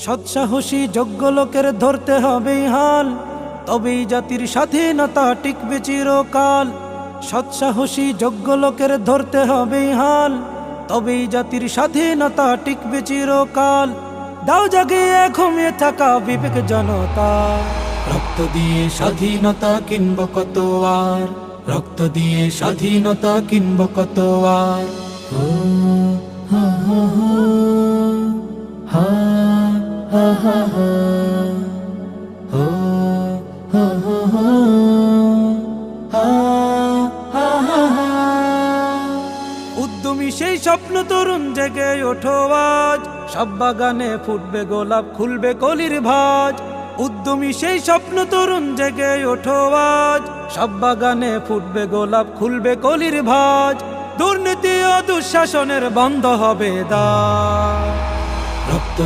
সৎসাহসী যোগ্য লোকের ধরতে হবে হাল, তবেই জাতির স্বাধীনতা টিকবে চিরকাল। সৎসাহসী যোগ্য লোকের ধরতে হবে হাল, তবেই জাতির স্বাধীনতা টিকবে চিরকাল। দাও জাগিয়ে ঘুমিয়ে থাকা বিবেক জনতা, রক্ত দিয়ে স্বাধীনতা কিনব কত আর, রক্ত দিয়ে স্বাধীনতা কিনব কত আর। উদ্যমী সেই স্বপ্ন তরুণ জেগে ওঠো আজ, সব বাগানে ফুটবে গোলাপ খুলবে কলির ভাজ। উদ্যমী সেই স্বপ্ন তরুণ জেগে ওঠো আজ, সব বাগানে ফুটবে গোলাপ খুলবে কলির ভাজ। দুর্নীতি ও দুঃশাসনের বন্ধ হবে দ্বার, রক্ত